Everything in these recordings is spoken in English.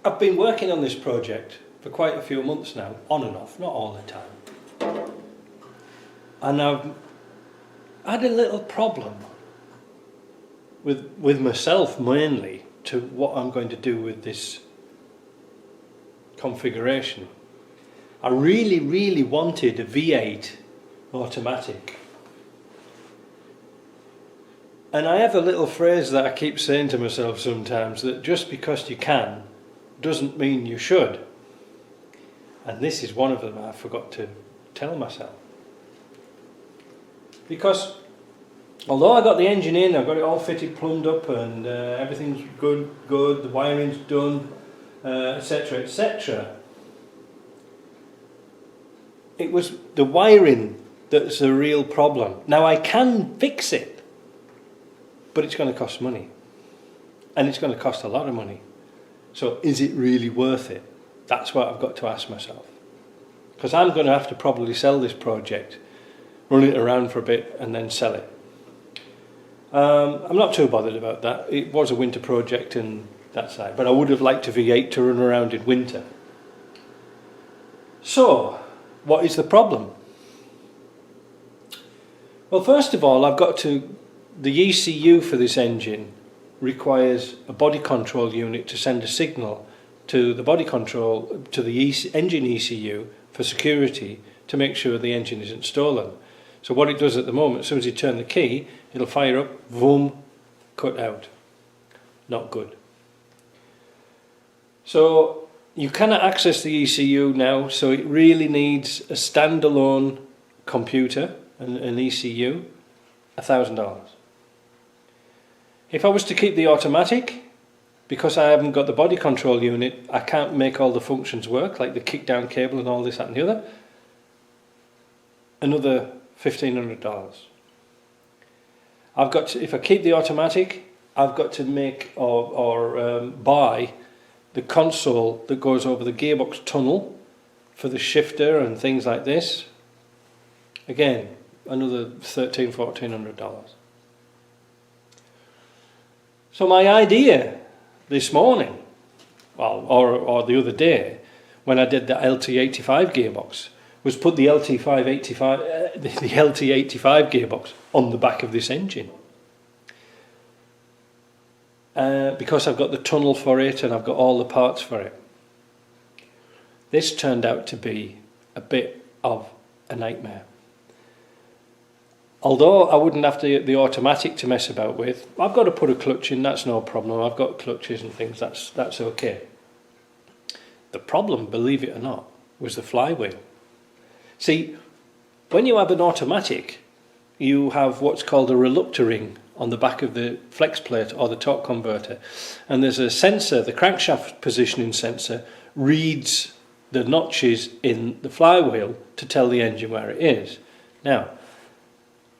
I've been working on this project for quite a few months now, on and off, not all the time. And I've had a little problem with myself mainly to what I'm going to do with this configuration. I really wanted a V8 automatic. And I have a little phrase that I keep saying to myself sometimes, that just because you can doesn't mean you should. And this is one of them I forgot to tell myself. Because although I got the engine in, I've got it all fitted, plumbed up, and everything's good, the wiring's done, etc, etc. It was the wiring that's the real problem. Now I can fix it, but it's going to cost money. And it's going to cost a lot of money. So is it really worth it? That's what I've got to ask myself. Because I'm going to have to probably sell this project, run it around for a bit and then sell it. I'm not too bothered about that. It was a winter project and that's that. But I would have liked a V8 to run around in winter. So, what is the problem? Well, first of all, the ECU for this engine requires a body control unit to send a signal to the body control, to the engine ECU for security to make sure the engine isn't stolen. So what it does at the moment, as soon as you turn the key, it'll fire up, boom, cut out. Not good. So you cannot access the ECU now, so it really needs a standalone computer, an ECU, $1,000. If I was to keep the automatic, because I haven't got the body control unit, I can't make all the functions work, like the kick down cable and all this, that and the other. Another $1,500. I've got to, if I keep the automatic, I've got to make or buy the console that goes over the gearbox tunnel for the shifter and things like this. Again, another $1,300–1,400. So my idea this morning, well, or the other day, when I did the LT85 gearbox, was put the LT85 gearbox on the back of this engine. Because I've got the tunnel for it and I've got all the parts for it. This turned out to be a bit of a nightmare. Although I wouldn't have the automatic to mess about with, I've got to put a clutch in, that's no problem. I've got clutches and things, that's okay. The problem, believe it or not, was the flywheel. See, when you have an automatic, you have what's called a reluctor ring on the back of the flex plate or the torque converter. And there's a sensor, the crankshaft positioning sensor, reads the notches in the flywheel to tell the engine where it is. Now,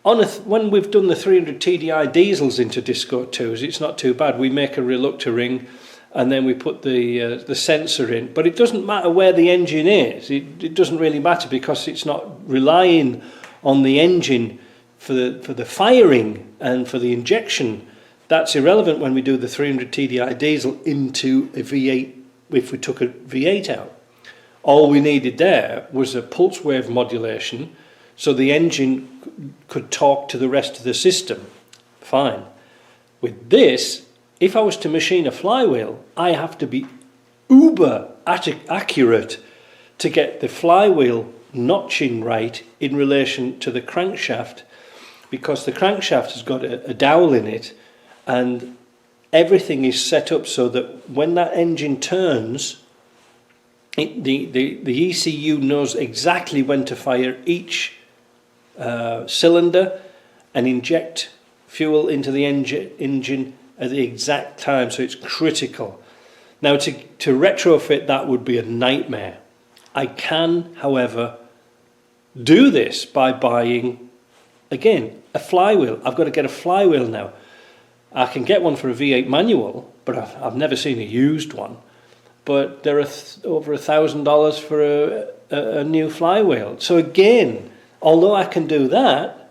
when we've done the 300 TDI diesels into Disco 2s, it's not too bad. We make a reluctor ring and then we put the sensor in. But it doesn't matter where the engine is. It doesn't really matter because it's not relying on the engine for the firing and for the injection. That's irrelevant when we do the 300 TDI diesel into a V8, if we took a V8 out. All we needed there was a pulse wave modulation so the engine could talk to the rest of the system. Fine. With this, if I was to machine a flywheel, I have to be uber accurate to get the flywheel notching right in relation to the crankshaft, because the crankshaft has got a dowel in it and everything is set up so that when that engine turns, the ECU knows exactly when to fire each cylinder and inject fuel into the engine at the exact time, so it's critical. Now to retrofit that would be a nightmare. I can, however, do this by buying, again, a flywheel. I've got to get a flywheel now. I can get one for a V8 manual, but I've never seen a used one. But they're over $1,000 for a new flywheel. So again, although I can do that,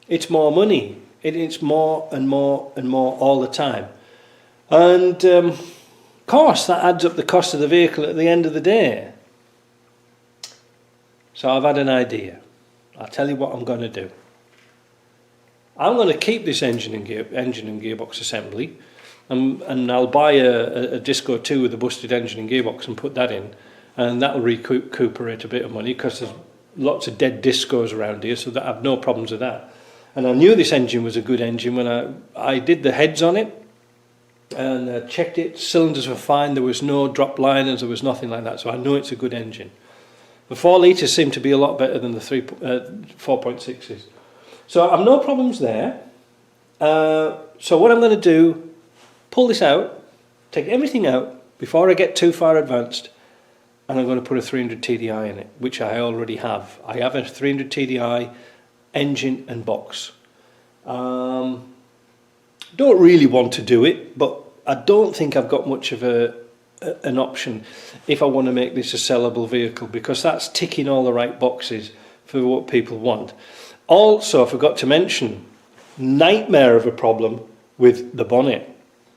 it's more money. It's more and more and more all the time. And course, that adds up the cost of the vehicle at the end of the day. So I've had an idea. I'll tell you what I'm going to do. I'm going to keep this engine and gearbox assembly, and I'll buy a Disco 2 with a busted engine and gearbox and put that in, and that'll recuperate a bit of money because there's lots of dead Discos around here, so that I have no problems with that. And I knew this engine was a good engine when I did the heads on it and checked it. Cylinders were fine, there was no drop liners, there was nothing like that, so I know it's a good engine. The 4 litres seem to be a lot better than the 4.6s. So I've no problems there. So what I'm going to do, pull this out, take everything out before I get too far advanced, and I'm going to put a 300 TDI in it, which I already have. I have a 300 TDI engine and box. Don't really want to do it, but I don't think I've got much of an option if I want to make this a sellable vehicle, because that's ticking all the right boxes for what people want. Also, I forgot to mention, nightmare of a problem with the bonnet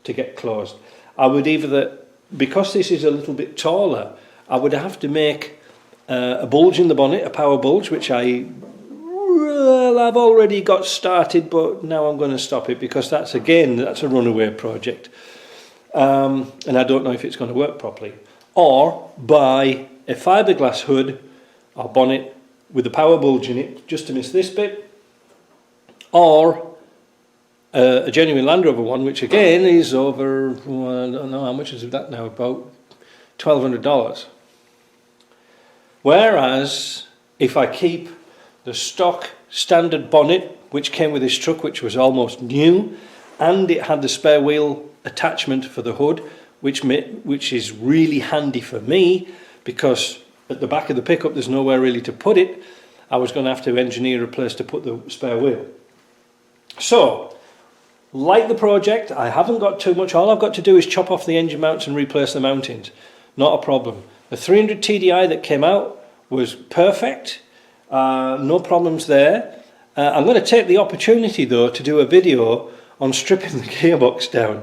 to get closed. I would either, because this is a little bit taller, I would have to make a bulge in the bonnet, a power bulge, which I've already got started, but now I'm going to stop it because that's a runaway project. And I don't know if it's going to work properly. Or buy a fiberglass hood or bonnet with a power bulge in it, just to miss this bit. Or a genuine Land Rover one, which again is over, I don't know how much is that now, about $1,200. Whereas if I keep the stock standard bonnet, which came with this truck, which was almost new, and it had the spare wheel attachment for the hood, which is really handy for me, because at the back of the pickup there's nowhere really to put it. I was going to have to engineer a place to put the spare wheel. So, like the project, I haven't got too much. All I've got to do is chop off the engine mounts and replace the mountings. Not a problem. The 300 TDI that came out was perfect. No problems there. I'm going to take the opportunity though to do a video on stripping the gearbox down,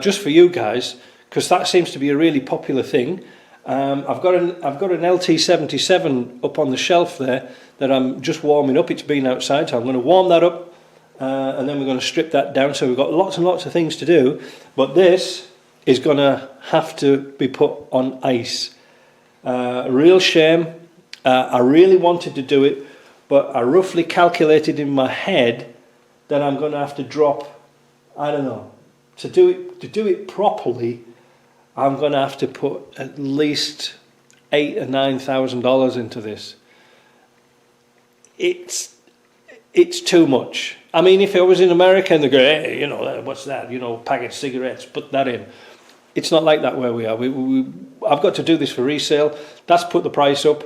just for you guys, because that seems to be a really popular thing. I've got an LT77 up on the shelf there that I'm just warming up. It's been outside, so I'm going to warm that up, and then we're going to strip that down. So we've got lots and lots of things to do, but this is going to have to be put on ice. A real shame. I really wanted to do it, but I roughly calculated in my head that I'm going to have to drop, I don't know, to do it properly, I'm going to have to put at least $8,000 or $9,000 into this. It's too much. I mean, if I was in America and they go, hey, you know, what's that? You know, package cigarettes, put that in. It's not like that where we are. I've got to do this for resale. That's put the price up.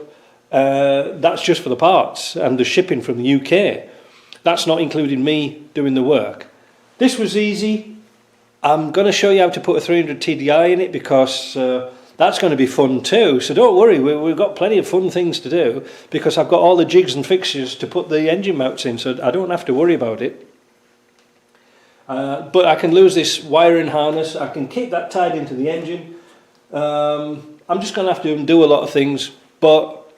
That's just for the parts and the shipping from the UK. That's not including me doing the work. This was easy. I'm going to show you how to put a 300 TDI in it, because that's going to be fun too. So don't worry, we've got plenty of fun things to do, because I've got all the jigs and fixtures to put the engine mounts in, so I don't have to worry about it. But I can lose this wiring harness. I can keep that tied into the engine. I'm just going to have to do a lot of things, but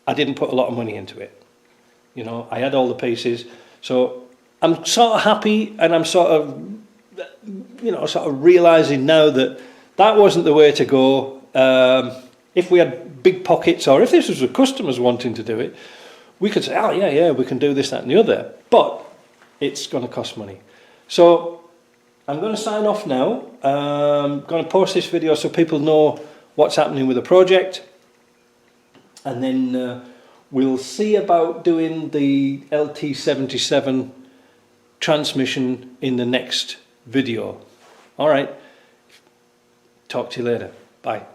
I didn't put a lot of money into it. You know, I had all the pieces, so I'm sort of happy, and I'm sort of, you know, sort of realising now that that wasn't the way to go. If we had big pockets, or if this was the customers wanting to do it, we could say, oh yeah, we can do this, that and the other, but it's going to cost money. So I'm going to sign off now. I'm going to post this video so people know what's happening with the project, and then we'll see about doing the LT77 transmission in the next video. All right. Talk to you later. Bye.